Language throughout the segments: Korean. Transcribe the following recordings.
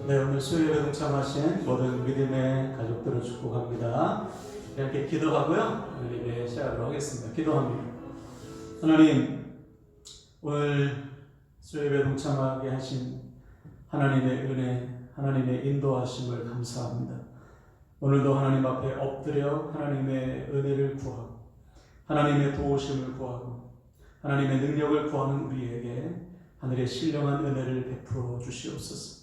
네, 오늘 수요일에 동참하신 모든 믿음의 가족들을 축복합니다. 이렇게 기도하고요, 오늘 예배 시작하도록 하겠습니다. 기도합니다. 하나님, 오늘 수요일에 동참하게 하신 하나님의 은혜, 하나님의 인도하심을 감사합니다. 오늘도 하나님 앞에 엎드려 하나님의 은혜를 구하고 하나님의 도우심을 구하고 하나님의 능력을 구하는 우리에게 하늘의 신령한 은혜를 베풀어 주시옵소서.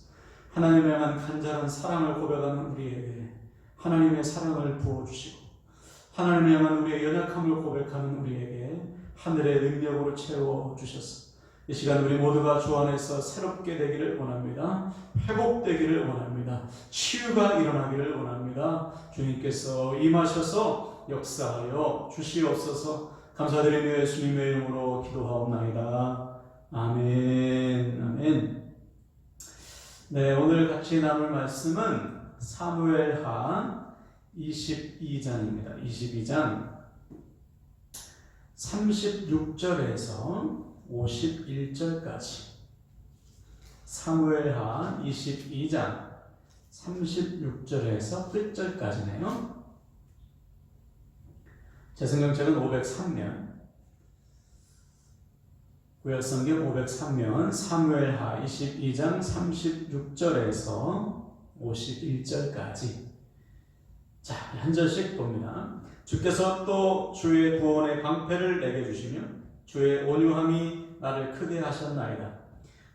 하나님을 향한 간절한 사랑을 고백하는 우리에게 하나님의 사랑을 부어주시고 하나님을 향한 우리의 연약함을 고백하는 우리에게 하늘의 능력으로 채워주셔서 이 시간 우리 모두가 주 안에서 새롭게 되기를 원합니다. 회복되기를 원합니다. 치유가 일어나기를 원합니다. 주님께서 임하셔서 역사하여 주시옵소서. 감사드리며 예수님의 이름으로 기도하옵나이다. 아멘. 아멘. 네, 오늘 같이 나눌 말씀은 사무엘하 22장입니다. 22장 36절에서 51절까지. 사무엘하 22장 36절에서 끝절까지네요. 제 성경책은 503면, 구약성경 503면 사무엘하 22장 36절에서 51절까지. 자, 한 절씩 봅니다. 주께서 또 주의 구원의 방패를 내게 주시며 주의 온유함이 나를 크게 하셨나이다.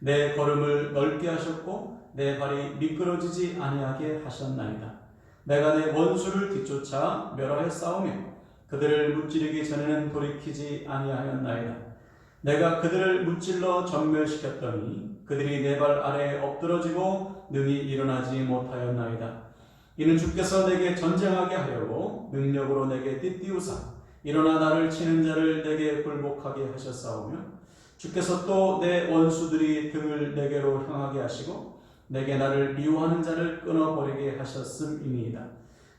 내 걸음을 넓게 하셨고 내 발이 미끄러지지 아니하게 하셨나이다. 내가 내 원수를 뒤쫓아 멸하여 싸우며 그들을 무찌르기 전에는 돌이키지 아니하였나이다. 내가 그들을 무찔러 전멸시켰더니 그들이 내 발 아래에 엎드러지고 능히 일어나지 못하였나이다. 이는 주께서 내게 전쟁하게 하려고 능력으로 내게 띠띠우사 일어나 나를 치는 자를 내게 굴복하게 하셨사오며 주께서 또 내 원수들이 등을 내게로 향하게 하시고 내게 나를 미워하는 자를 끊어버리게 하셨음이니이다.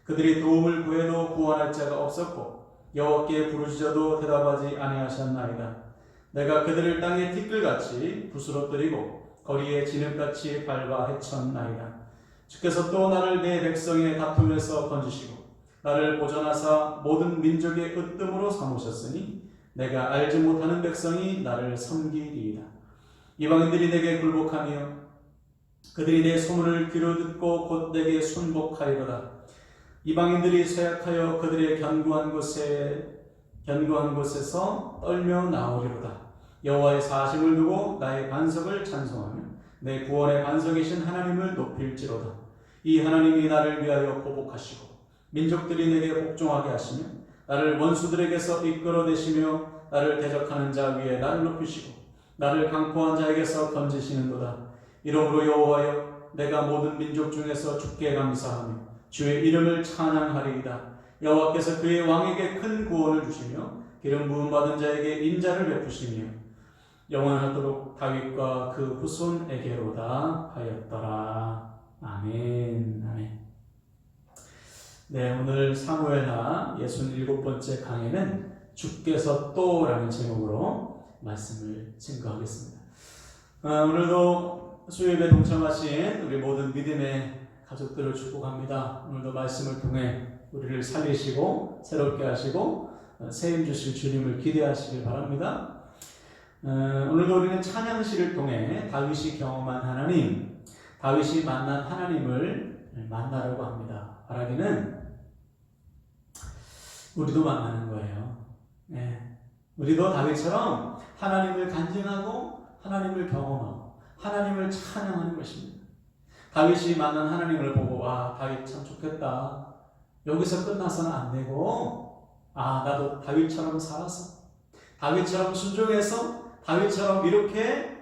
그들이 도움을 구해도 구원할 자가 없었고 여호와께 부르짖어도 대답하지 아니하셨나이다. 내가 그들을 땅에 티끌같이 부스러뜨리고 거리에 진흙같이 밟아 헤쳤나이다. 주께서 또 나를 내 백성의 다툼에서 건지시고 나를 보전하사 모든 민족의 으뜸으로 삼으셨으니 내가 알지 못하는 백성이 나를 섬기리이다. 이방인들이 내게 굴복하며 그들이 내 소문을 귀로 듣고 곧 내게 순복하리로다. 이방인들이 쇠약하여 그들의 견고한 곳에서 떨며 나오리로다. 여호와의 사심을 두고 나의 반석을 찬송하며 내 구원의 반석이신 하나님을 높일지로다. 이 하나님이 나를 위하여 보복하시고 민족들이 내게 복종하게 하시며 나를 원수들에게서 이끌어내시며 나를 대적하는 자 위에 나를 높이시고 나를 강포한 자에게서 건지시는도다. 이러므로 여호와여, 내가 모든 민족 중에서 주께 감사하며 주의 이름을 찬양하리이다. 여호와께서 그의 왕에게 큰 구원을 주시며 기름 부음 받은 자에게 인자를 베푸시며 영원하도록 다윗과 그 후손에게로다 하였더라. 아멘. 아멘. 네, 오늘 사무엘하 67번째 강해는 주께서 또라는 제목으로 말씀을 증거하겠습니다. 오늘도 수요일에 동참하신 우리 모든 믿음의 가족들을 축복합니다. 오늘도 말씀을 통해 우리를 살리시고 새롭게 하시고 세임 주실 주님을 기대하시길 바랍니다. 오늘도 우리는 찬양시를 통해 다윗이 경험한 하나님, 다윗이 만난 하나님을 만나려고 합니다. 바라기는 우리도 만나는 거예요. 네. 우리도 다윗처럼 하나님을 간증하고 하나님을 경험하고 하나님을 찬양하는 것입니다. 다윗이 만난 하나님을 보고 와, 다윗 참 좋겠다. 여기서 끝나서는 안 되고 나도 다윗처럼 살아서 다윗처럼 순종해서 다윗처럼 이렇게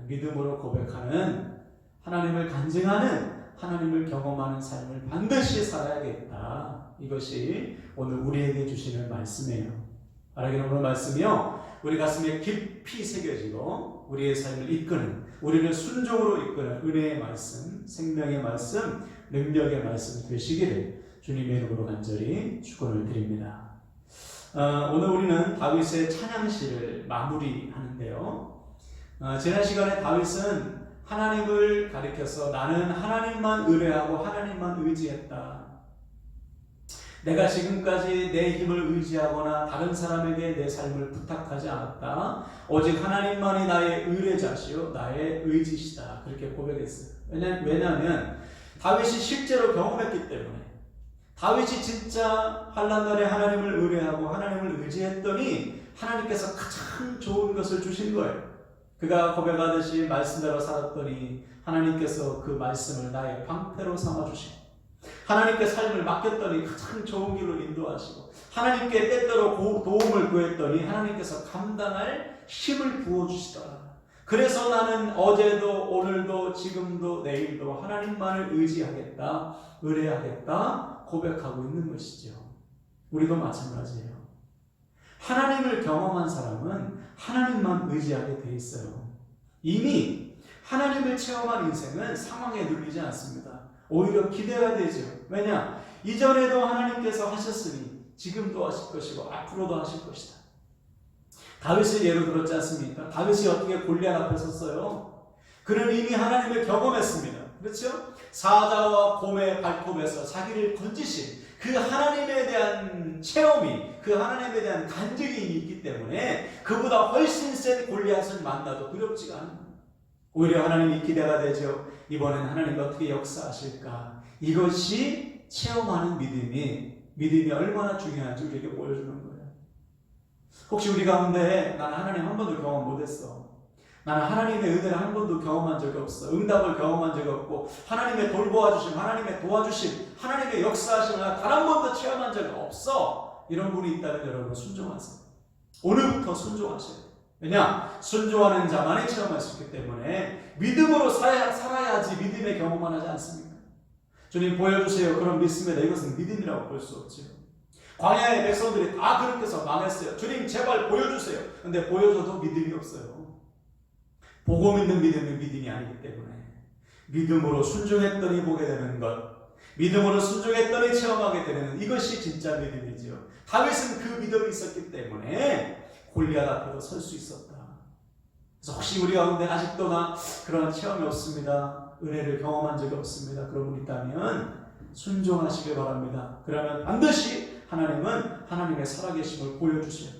믿음으로 고백하는 하나님을 간증하는 하나님을 경험하는 삶을 반드시 살아야겠다. 이것이 오늘 우리에게 주시는 말씀이에요. 바라기는 오늘 말씀이요, 우리 가슴에 깊이 새겨지고 우리의 삶을 이끄는, 우리를 순종으로 이끄는 은혜의 말씀, 생명의 말씀, 능력의 말씀 되시기를 주님의 이름으로 간절히 축원을 드립니다. 오늘 우리는 다윗의 찬양시를 마무리하는데요. 지난 시간에 다윗은 하나님을 가리켜서 나는 하나님만 의뢰하고 하나님만 의지했다. 내가 지금까지 내 힘을 의지하거나 다른 사람에게 내 삶을 부탁하지 않았다. 오직 하나님만이 나의 의뢰자시요 나의 의지시다. 그렇게 고백했어요. 왜냐하면 다윗이 실제로 경험했기 때문에, 다윗이 진짜 환난 날에 하나님을 의뢰하고 하나님을 의지했더니 하나님께서 가장 좋은 것을 주신 거예요. 그가 고백하듯이 말씀대로 살았더니 하나님께서 그 말씀을 나의 방패로 삼아주시고, 하나님께 삶을 맡겼더니 가장 좋은 길로 인도하시고, 하나님께 때때로 도움을 구했더니 하나님께서 감당할 힘을 부어주시더라. 그래서 나는 어제도 오늘도 지금도 내일도 하나님만을 의지하겠다, 의뢰하겠다 고백하고 있는 것이죠. 우리도 마찬가지예요. 하나님을 경험한 사람은 하나님만 의지하게 돼 있어요. 이미 하나님을 체험한 인생은 상황에 눌리지 않습니다. 오히려 기대가 되죠. 왜냐? 이전에도 하나님께서 하셨으니 지금도 하실 것이고 앞으로도 하실 것이다. 다윗을 예로 들었지 않습니까? 다윗이 어떻게 골리앗 앞에 섰어요? 그는 이미 하나님을 경험했습니다. 그렇죠? 사자와 곰의 발톱에서 자기를 건지신 그 하나님에 대한 체험이, 그 하나님에 대한 간증이 있기 때문에 그보다 훨씬 센 골리앗을 만나도 두렵지가 않습니다. 오히려 하나님이 기대가 되죠. 이번엔 하나님이 어떻게 역사하실까? 이것이 체험하는 믿음이 얼마나 중요한지 우리에게 보여주는 거예요. 혹시 우리 가운데 나는 하나님 한 번도 경험 못했어, 나는 하나님의 은혜를 한 번도 경험한 적이 없어, 응답을 경험한 적이 없고 하나님의 돌보아주심, 하나님의 도와주심, 하나님의 역사하심을 단 한 번도 체험한 적이 없어, 이런 분이 있다면 여러분 순종하세요. 오늘부터 순종하셔야 돼요. 왜냐? 순종하는 자만이 체험할 수 있기 때문에 믿음으로 살아야지 믿음의 경험만 하지 않습니까? 주님 보여주세요. 그런 믿습니다. 이것은 믿음이라고 볼 수 없지요. 광야의 백성들이 다 그렇게 해서 망했어요. 주님 제발 보여주세요. 근데 보여줘도 믿음이 없어요. 보고 믿는 믿음이 믿음이 아니기 때문에 믿음으로 순종했더니 보게 되는 것, 믿음으로 순종했더니 체험하게 되는 이것이 진짜 믿음이지요. 다윗은 그 믿음이 있었기 때문에 골리앗 앞에도 설 수 있었다. 그래서 혹시 우리 가운데 아직도 나 그런 체험이 없습니다, 은혜를 경험한 적이 없습니다, 그런 분 있다면 순종하시길 바랍니다. 그러면 반드시 하나님은 하나님의 살아계심을 보여주세요.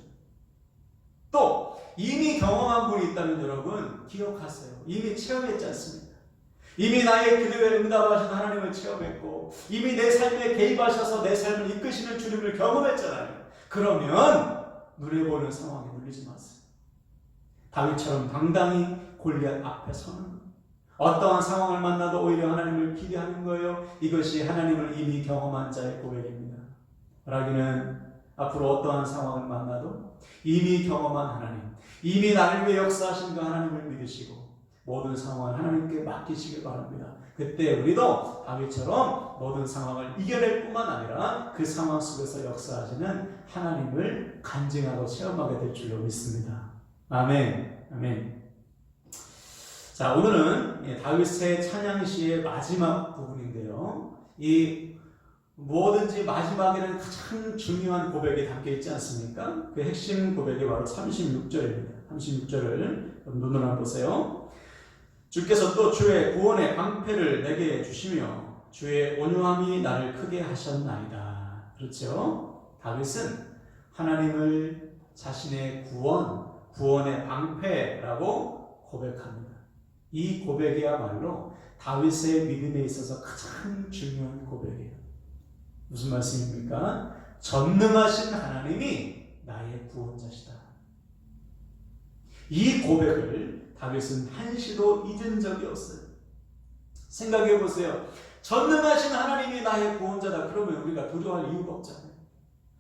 또 이미 경험한 분이 있다면 여러분 기억하세요. 이미 체험했지 않습니까? 이미 나의 기도에 응답하신 하나님을 체험했고 이미 내 삶에 개입하셔서 내 삶을 이끄시는 주님을 경험했잖아요. 그러면 눈에 보이는 상황에 눌리지 마세요. 다윗처럼 당당히 골리앗 앞에 서는 거예요. 어떠한 상황을 만나도 오히려 하나님을 기대하는 거예요. 이것이 하나님을 이미 경험한 자의 고백입니다. 바라기는 앞으로 어떠한 상황을 만나도 이미 경험한 하나님, 이미 나를 위해 역사하신 그 하나님을 믿으시고 모든 상황을 하나님께 맡기시길 바랍니다. 그때 우리도 다윗처럼 모든 상황을 이겨낼 뿐만 아니라 그 상황 속에서 역사하시는 하나님을 간증하고 체험하게 될 줄로 믿습니다. 아멘. 아멘. 자, 오늘은 다윗의 찬양시의 마지막 부분인데요. 이 뭐든지 마지막에는 가장 중요한 고백이 담겨 있지 않습니까? 그 핵심 고백이 바로 36절입니다. 36절을 눈으로 한번 보세요. 주께서 또 주의 구원의 방패를 내게 주시며 주의 온유함이 나를 크게 하셨나이다. 그렇죠? 다윗은 하나님을 자신의 구원의 방패라고 고백합니다. 이 고백이야말로 다윗의 믿음에 있어서 가장 중요한 고백이에요. 무슨 말씀입니까? 전능하신 하나님이 나의 구원자시다. 이 고백을 다윗은 한시도 잊은 적이 없어요. 생각해 보세요. 전능하신 하나님이 나의 구원자다. 그러면 우리가 두려워할 이유가 없잖아요.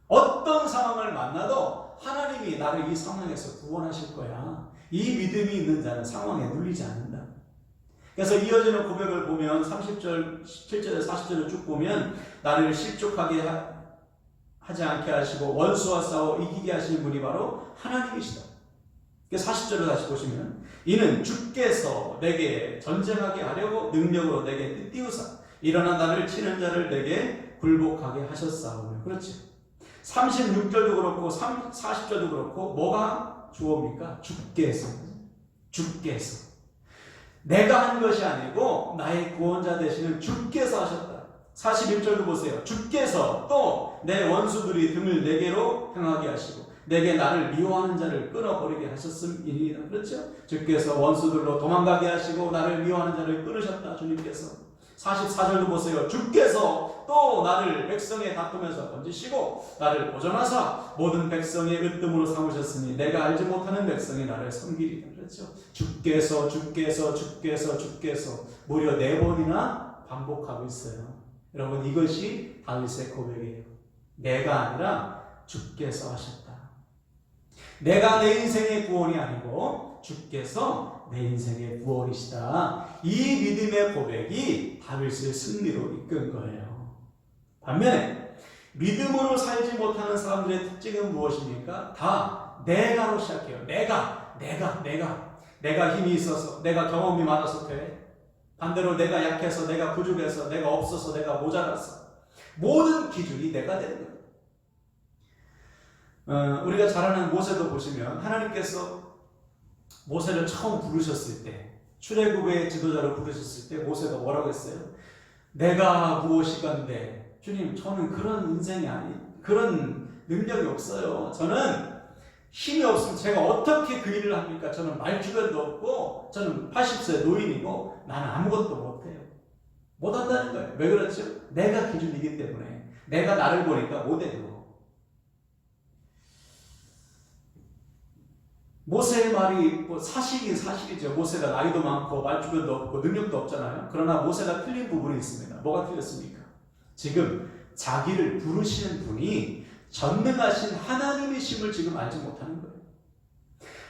어떤 상황을 만나도 하나님이 나를 이 상황에서 구원하실 거야. 이 믿음이 있는 자는 상황에 눌리지 않는다. 그래서 이어지는 고백을 보면 30절, 17절에 40절을 쭉 보면 나를 실족하게 하지 않게 하시고 원수와 싸워 이기게 하시는 분이 바로 하나님이시다. 40절을 다시 보시면 이는 주께서 내게 전쟁하게 하려고 능력으로 내게 띄우사 일어나 나를 치는 자를 내게 굴복하게 하셨사오며. 그렇지. 36절도 그렇고 40절도 그렇고 뭐가 주어입니까? 주께서. 내가 한 것이 아니고 나의 구원자 되시는 주께서 하셨다. 41절도 보세요. 주께서 또 내 원수들이 등을 내게로 향하게 하시고 내게 나를 미워하는 자를 끊어버리게 하셨음이니이다. 그렇죠? 주께서 원수들로 도망가게 하시고 나를 미워하는 자를 끊으셨다. 주님께서. 44절도 보세요. 주께서 또 나를 백성의 다툼에서 건지시고 나를 보존하사 모든 백성의 으뜸으로 삼으셨으니 내가 알지 못하는 백성이 나를 섬기리다. 그렇죠? 주께서 무려 4번이나 반복하고 있어요. 여러분, 이것이 다윗의 고백이에요. 내가 아니라 주께서 하셨다. 내가 내 인생의 구원이 아니고 주께서 내 인생의 구원이시다. 이 믿음의 고백이 다윗을 승리로 이끈 거예요. 반면에 믿음으로 살지 못하는 사람들의 특징은 무엇입니까? 다 내가로 시작해요. 내가 힘이 있어서, 내가 경험이 많아서 돼. 반대로 내가 약해서, 내가 부족해서, 내가 없어서, 내가 모자라서. 모든 기준이 내가 되는 거예요. 우리가 잘 아는 모세도 보시면 하나님께서 모세를 처음 부르셨을 때, 출애굽의 지도자로 부르셨을 때 모세가 뭐라고 했어요? 내가 무엇이건데 주님, 저는 그런 인생이 그런 능력이 없어요. 저는 힘이 없으면 제가 어떻게 그 일을 합니까? 저는 말주변도 없고 저는 80세 노인이고 나는 아무것도 못해요. 못한다는 거예요. 왜 그렇죠? 내가 기준이기 때문에. 내가 나를 보니까 못해요. 모세의 말이 사실이긴 사실이죠. 모세가 나이도 많고 말주변도 없고 능력도 없잖아요. 그러나 모세가 틀린 부분이 있습니다. 뭐가 틀렸습니까? 지금 자기를 부르시는 분이 전능하신 하나님이심을 지금 알지 못하는 거예요.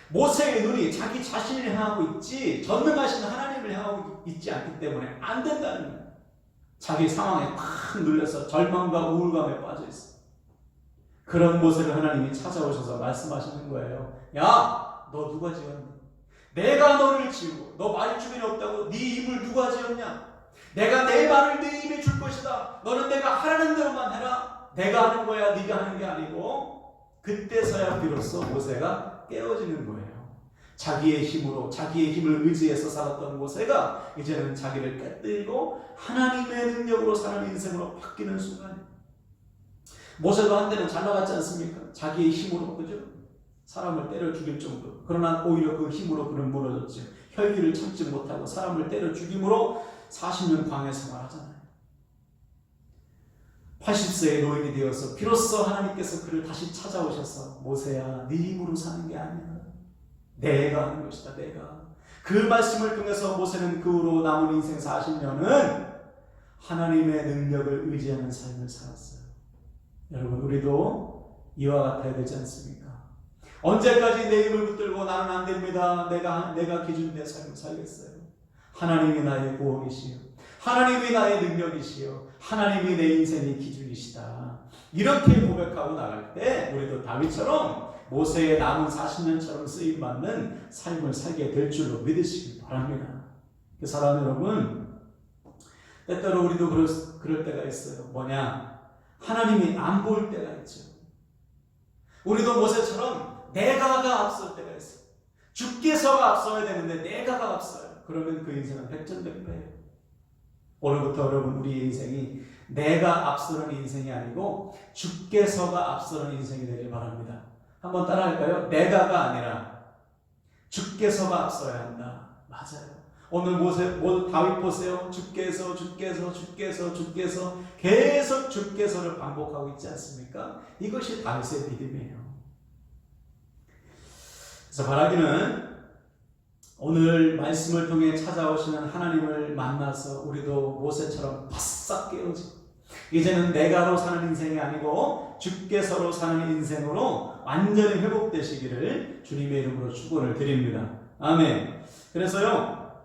모세의 눈이 자기 자신을 향하고 있지 전능하신 하나님을 향하고 있지 않기 때문에 안 된다는 거예요. 자기 상황에 팍 눌려서 절망과 우울감에 빠져 있어요. 그런 모세를 하나님이 찾아오셔서 말씀하시는 거예요. 야, 너 누가 지었니? 내가 너를 지우고 너 말주변이 없다고 네 입을 누가 지었냐? 내가 내 말을 네 입에 줄 것이다. 너는 내가 하라는 대로만 해라. 내가 하는 거야, 네가 하는 게 아니고. 그때서야 비로소 모세가 깨어지는 거예요. 자기의 힘을 의지해서 살았던 모세가 이제는 자기를 깨뜨리고 하나님의 능력으로 사는 인생으로 바뀌는 순간. 모세도 한때는 잘 나갔지 않습니까? 자기의 힘으로, 그죠? 사람을 때려 죽일 정도. 그러나 오히려 그 힘으로 그는 무너졌죠. 혈기를 참지 못하고 사람을 때려 죽임으로 40년 광야 생활하잖아요. 80세의 노인이 되어서 비로소 하나님께서 그를 다시 찾아오셔서 모세야, 네 힘으로 사는 게 아니야. 내가 하는 것이다. 내가. 그 말씀을 통해서 모세는 그 후로 남은 인생 40년은 하나님의 능력을 의지하는 삶을 살았어요. 여러분, 우리도 이와 같아야 되지 않습니까? 언제까지 내 힘을 붙들고 나는 안 됩니다. 내가 기준 내 삶을 살겠어요. 하나님이 나의 구원이시요. 하나님이 나의 능력이시요. 하나님이 내 인생의 기준이시다. 이렇게 고백하고 나갈 때 우리도 다윗처럼 모세의 남은 40년처럼 쓰임받는 삶을 살게 될 줄로 믿으시기 바랍니다. 사랑하는 여러분, 때때로 우리도 그럴 때가 있어요. 뭐냐? 하나님이 안 보일 때가 있죠. 우리도 모세처럼 내가가 앞설 때가 있어요. 주께서가 앞서야 되는데 내가가 앞서요. 그러면 그 인생은 백전백패예요. 오늘부터 여러분, 우리 인생이 내가 앞서는 인생이 아니고 주께서가 앞서는 인생이 되길 바랍니다. 한번 따라할까요? 내가가 아니라 주께서가 앞서야 한다. 맞아요. 오늘 다윗 보세요. 주께서 계속 주께서를 반복하고 있지 않습니까? 이것이 다윗의 믿음이에요. 그래서 바라기는 오늘 말씀을 통해 찾아오시는 하나님을 만나서 우리도 모세처럼 바싹 깨어지고 이제는 내가로 사는 인생이 아니고 주께서로 사는 인생으로 완전히 회복되시기를 주님의 이름으로 축원을 드립니다. 아멘. 그래서요,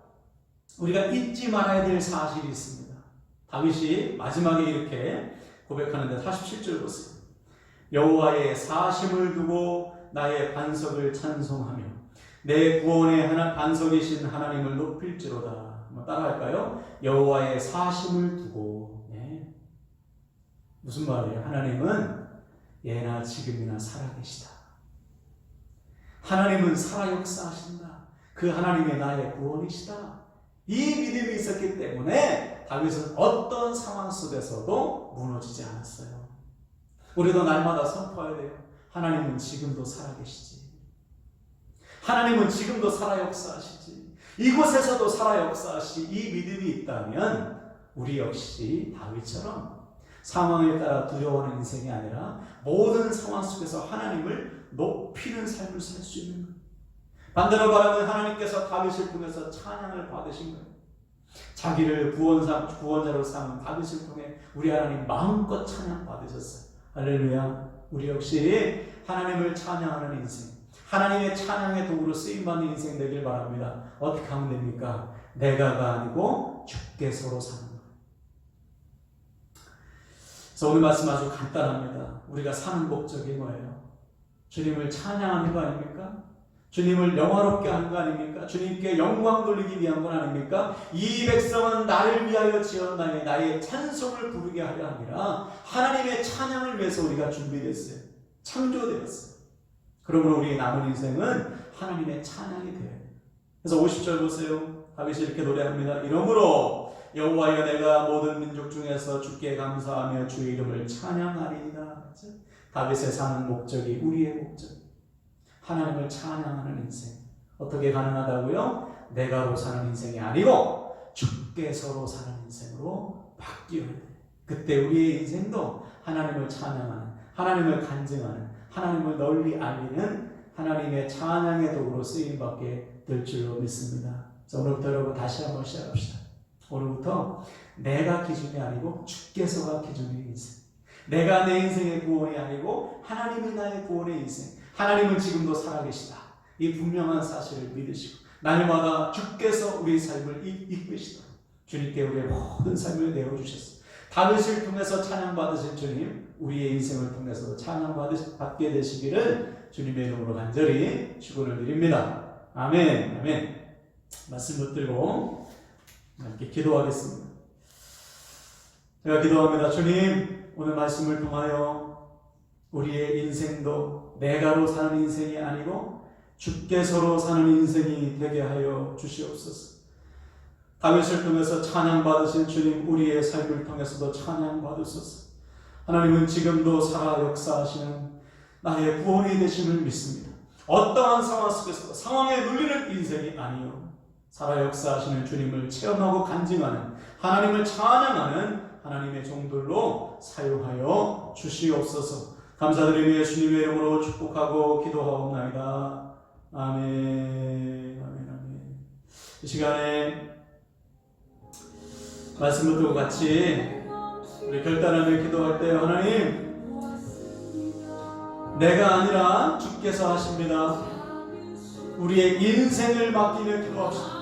우리가 잊지 말아야 될 사실이 있습니다. 다윗이 마지막에 이렇게 고백하는데 47절 보세요. 여호와의 사심을 두고 나의 반석을 찬송하며 내 구원의 반석이신 하나님을 높일지로다. 한번 따라할까요? 여호와의 사심을 두고. 네. 무슨 말이에요? 하나님은 예나 지금이나 살아계시다. 하나님은 살아 역사하신다. 그 하나님이 나의 구원이시다. 이 믿음이 있었기 때문에 다윗은 어떤 상황 속에서도 무너지지 않았어요. 우리도 날마다 선포해야 돼요. 하나님은 지금도 살아계시지. 하나님은 지금도 살아 역사하시지. 이곳에서도 살아 역사하시지. 이 믿음이 있다면 우리 역시 다윗처럼 상황에 따라 두려워하는 인생이 아니라 모든 상황 속에서 하나님을 높이는 삶을 살 수 있는 거예요. 반대로 말하면 하나님께서 다윗을 통해서 찬양을 받으신 거예요. 자기를 구원자로 삼은 다윗을 통해 우리 하나님 마음껏 찬양 받으셨어요. 할렐루야. 우리 역시 하나님을 찬양하는 인생, 하나님의 찬양의 도구로 쓰임받는 인생 되길 바랍니다. 어떻게 하면 됩니까? 내가가 아니고 주께서로 사는 거예요. 그래서 오늘 말씀 아주 간단합니다. 우리가 사는 목적이 뭐예요? 주님을 찬양하는 거 아닙니까? 주님을 영화롭게 하는 거 아닙니까? 주님께 영광 돌리기 위한 건 아닙니까? 이 백성은 나를 위하여 지었나니 나의 찬송을 부르게 하려 함이라. 하나님의 찬양을 위해서 우리가 준비됐어요. 창조되었어요. 그러므로 우리의 남은 인생은 하나님의 찬양이 되어야 돼요. 그래서 50절 보세요. 다윗이 이렇게 노래합니다. 이러므로 여호와여 내가 모든 민족 중에서 주께 감사하며 주의 이름을 찬양하리이다. 다윗의 사는 목적이 우리의 목적. 하나님을 찬양하는 인생. 어떻게 가능하다고요? 내가로 사는 인생이 아니고 주께서로 사는 인생으로 바뀌어야 돼요. 그때 우리의 인생도 하나님을 찬양하는, 하나님을 간증하는, 하나님을 널리 알리는 하나님의 찬양의 도구로 쓰임받게 될 줄로 믿습니다. 그래서 오늘부터 여러분 다시 한번 시작합시다. 오늘부터 내가 기준이 아니고 주께서가 기준의 인생. 내가 내 인생의 구원이 아니고 하나님이 나의 구원의 인생. 하나님은 지금도 살아계시다. 이 분명한 사실을 믿으시고 날마다 주께서 우리의 삶을 이끄시도록 주님께 우리의 모든 삶을 내어주셨습니다. 다윗을 통해서 찬양받으신 주님, 우리의 인생을 통해서도 찬양받게 되시기를 주님의 이름으로 간절히 축원을 드립니다. 아멘. 아멘. 말씀 붙들고 함께 기도하겠습니다. 제가 기도합니다. 주님, 오늘 말씀을 통하여 우리의 인생도 내가로 사는 인생이 아니고 주께서로 사는 인생이 되게 하여 주시옵소서. 다윗을 통해서 찬양받으신 주님, 우리의 삶을 통해서도 찬양받으소서. 하나님은 지금도 살아 역사하시는 나의 구원이 되심을 믿습니다. 어떠한 상황 속에서도 상황에 눌리는 인생이 아니요, 살아 역사하시는 주님을 체험하고 간증하는, 하나님을 찬양하는 하나님의 종들로 사용하여 주시옵소서. 감사드리며 주님의 이름으로 축복하고 기도하옵나이다. 아멘. 아멘. 아멘. 이 시간에 말씀 듣고 같이 우리 결단하며 기도할 때, 하나님, 내가 아니라 주께서 하십니다. 우리의 인생을 맡기며 기도합시다.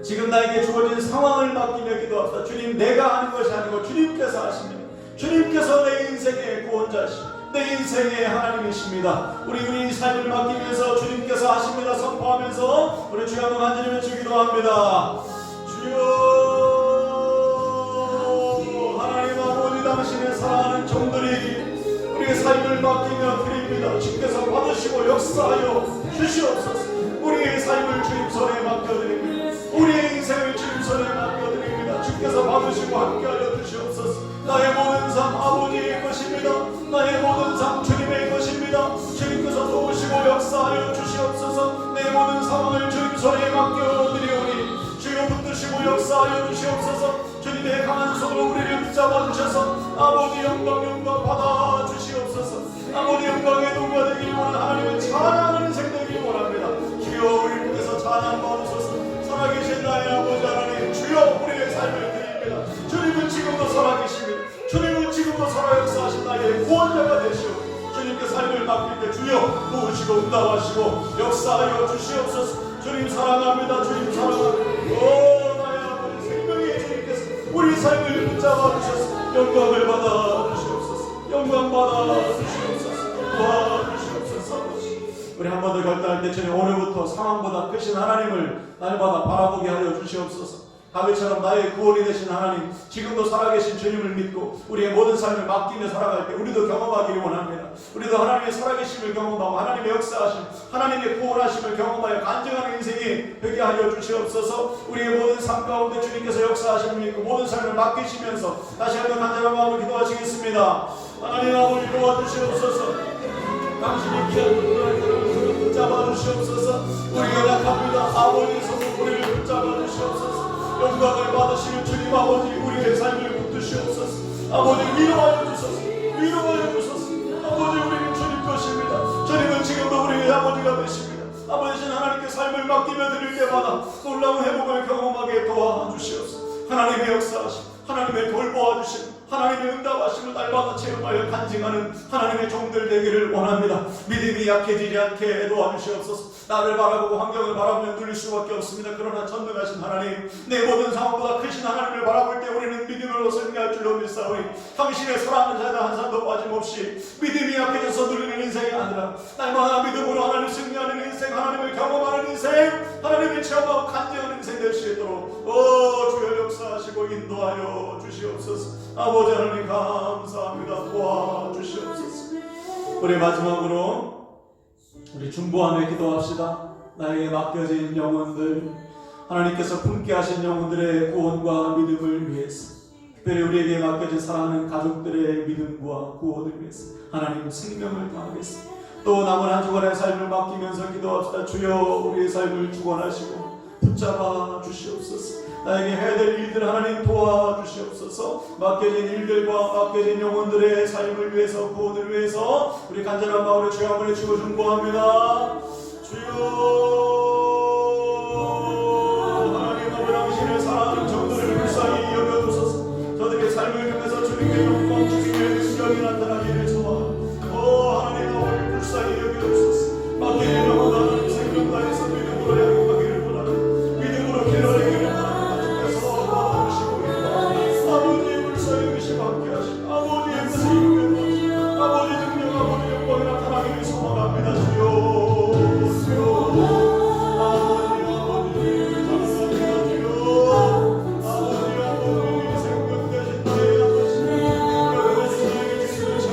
지금 나에게 주어진 상황을 맡기며 기도합시다. 주님, 내가 하는 것이 아니고 주님께서 하십니다. 주님께서 내 인생의 구원자시고 내 인생의 하나님이십니다. 우리 삶을 맡기면서 주님께서 하십니다 선포하면서 우리 주여 한번 간절히 외쳐 기도합니다. 주여, 하나님 아버지, 당신의 사랑하는 종들이 우리의 삶을 맡기며 드립니다. 주께서 받으시고 역사하여 주시옵소서. 우리의 삶을 주님 손에 맡겨드립니다. 우리의 인생을 주님 손에 맡겨드립니다. 주께서 받으시고 함께하여 주시옵소서. 나의 모든 삶 아버지의 것입니다. 나의 모든 삶 주님의 것입니다. 주님께서 도우시고 역사하여 주시옵소서. 내 모든 상황을 주님 손에 맡겨드리오니 주여 붙드시고 역사하여 주시옵소서. 주님의 강한 손으로 우리를 붙잡아 주셔서 아버지 영광 받아 주시옵소서. 아버지 영광의 도구가 되기를 원하는 하나님의 찬양하는 인생 되기를 원합니다. 주여, 우리를 통해서 찬양 받으소서. 살아계신 나의 아버지 하나님, 주여, 우리의 삶을 드립니다. 주님은 지금도 살아계십니다. 주님은 지금도 살아 역사하신 나의 구원자가 되시오. 주님께 삶을 맡길 때 주여 도우시고 응답하시고 역사하여 주시옵소서. 주님 사랑합니다. 주님 사랑합니다. 오, 나의 아버지, 생명의 주님께서 우리 삶을 붙잡아 주셔서 영광을 받아 주시옵소서. 영광 받아 주시옵소서. 도와주시옵소서. 우리 한 번 더 결단할 때 주님, 오늘부터 상황보다 크신 하나님을 날마다 바라보게 하여 주시옵소서. 다윗처럼 나의 구원이 되신 하나님, 지금도 살아계신 주님을 믿고 우리의 모든 삶을 맡기며 살아갈 때 우리도 경험하기를 원합니다. 우리도 하나님의 살아계심을 경험하고 하나님의 역사하심, 하나님의 구원하심을 경험하여 간증하는 인생이 되게 하여 주시옵소서. 우리의 모든 삶 가운데 주님께서 역사하심을 믿고 모든 삶을 맡기시면서 다시 한번 간절한 마음으로 기도하시겠습니다. 하나님 아버지 도와주시옵소서. 당신의 귀한 눈을 붙잡아 주시옵소서. 우리가 약합니다. 아버지 손으로 우리를 붙잡아 주시옵소서. 영광을 받으시는 주님 아버지, 우리의 삶을 붙드시옵소서. 아버지 위로하여 주소서. 위로하여 주소서. 아버지 우리는 주님 것입니다. 주님은 지금도 우리의 아버지가 되십니다. 아버지 하나님께 삶을 맡기며 드릴 때마다 놀라운 회복을 경험하게 도와주시옵소서. 하나님의 역사하심, 하나님의 돌보아주심, 하나님의 응답하심을 날마다 체험하여 간증하는 하나님의 종들 되기를 원합니다. 믿음이 약해지지 않게 도와주시옵소서. 나를 바라보고 환경을 바라보면 눌릴 수밖에 없습니다. 그러나 전능하신 하나님, 내 모든 상황보다 크신 하나님을 바라볼 때 우리는 믿음으로 승리할 줄로 믿사오니 당신의 사랑하는 자가 한 사람도 빠짐없이 믿음이 약해져서 눌리는 인생이 아니라 날마다 믿음으로 하나님 승리하는 인생, 하나님을 경험하는 인생, 하나님을 체험하고 간증하는 인생 될 수 있도록 주여 역사하시고 인도하여 주시옵소서. 아버지 하나님 감사합니다. 도와주시옵소서. 우리 마지막으로 우리 중보하며 기도합시다. 나에게 맡겨진 영혼들, 하나님께서 품게 하신 영혼들의 구원과 믿음을 위해서, 특별히 우리에게 맡겨진 사랑하는 가족들의 믿음과 구원을 위해서 하나님 생명을 다하겠습니다. 또 남은 한 주간의 삶을 맡기면서 기도합시다. 주여 우리의 삶을 주관하시고 붙잡아 주시옵소서. 나에게 해야 될 일들 하나님 도와주시옵소서. 맡겨진 일들과 맡겨진 영혼들의 삶을 위해서, 구원을 위해서 우리 간절한 마음으로 주여 한번 외치고 중보합니다. 주여 하나님 아버지, 당신을 사랑하는 정도를 불쌍히 여겨주소서. 저들의 삶을 통해서 주님의 영광, 주님의 능력이 나타나기를 소망합니다. 하나님 아버지 불쌍히 여겨주소서. 맡겨진 영혼 하나님 생명 다해서 믿음으로 행복하기를 원합니다. 믿음으로 길러내기를 원합니다. 함께 하시고 아버지의 뜻을 이루게 도와주시고 아버지 능력, 아버지 영광이 나타나기를 소망합니다. 주여 아버지 감사합니다. 주여 아버지 생명 되신 나의 아버지, 나에게 주시는 잘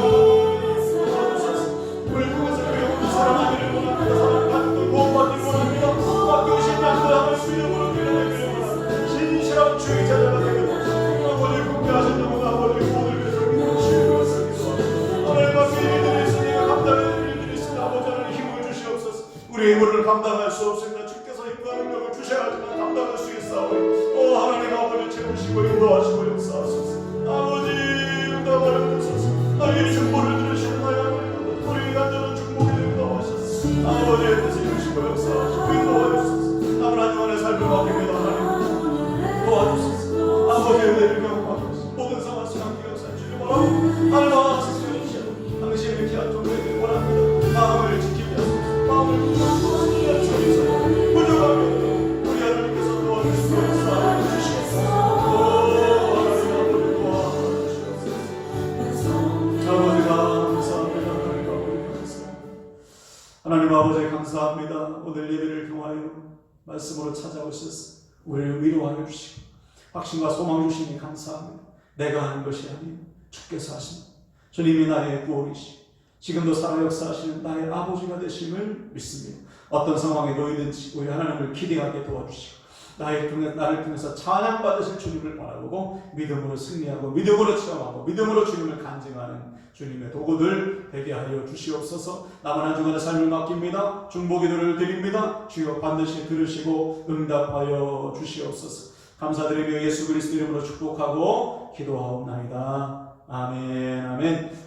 우리 통해서 그 영혼을 사랑하기를 원합니다. 사랑받고 구원받기를 원합니다. 맡겨주신 양들 하나님 믿음으로 길러내기를 원합니다. 신실한 주의 제자가 되게 도와주시고 아버지 품게 하신 영혼, 아버지 우리의 힘을 감당할 수 없습니다. 주께서 힘과 능력을 주셔야 하지만 감당할 수 있사오니 하나님 아버지 채우시고 인도하시고 역사하소서. 아버지 응답하여 주소서. 나의 중보를 들으시는 나의 하나님, 우리 간절한 중보를 응답하소서. 아버지의 뜻을 이루시고 역사하시고 인도하여 주소서. 남은 한 주간의 삶을 맡깁니다. 하나님 도와주소서. 아버지의 은혜를 경험하소서. 모든 상황 속에 함께 역사해 주시기 바랍니다. 하나님 스스로 당신의 귀한 종들에게 원합니다. 마음을 지키게 하소서. 마음을 부족하면 우리 하나님께서 도와주시고 역사하여 주시옵소서. 하나님 도와주시옵소서. 아버지 감사합니다. 하나님 아버지 감사합니다. 오늘 예배를 통하여 말씀으로 찾아오셔서 우리를 위로하여 주시고 확신과 소망 주시니 감사합니다. 내가 하는 것이 아니요 주께서 하십니다. 주님이 나의 구원이시고 지금도 살아 역사하시는 나의 아버지가 되심을 믿습니다. 어떤 상황에 놓이든지 우리 하나님을 기대하게 도와주시고 나를 통해서 찬양받으실 주님을 바라보고 믿음으로 승리하고 믿음으로 체험하고 믿음으로 주님을 간증하는 주님의 도구들 되게 하여 주시옵소서. 남은 한 주간의 삶을 맡깁니다. 중보기도를 드립니다. 주여 반드시 들으시고 응답하여 주시옵소서. 감사드리며 예수 그리스도 이름으로 축복하고 기도하옵나이다. 아멘. 아멘.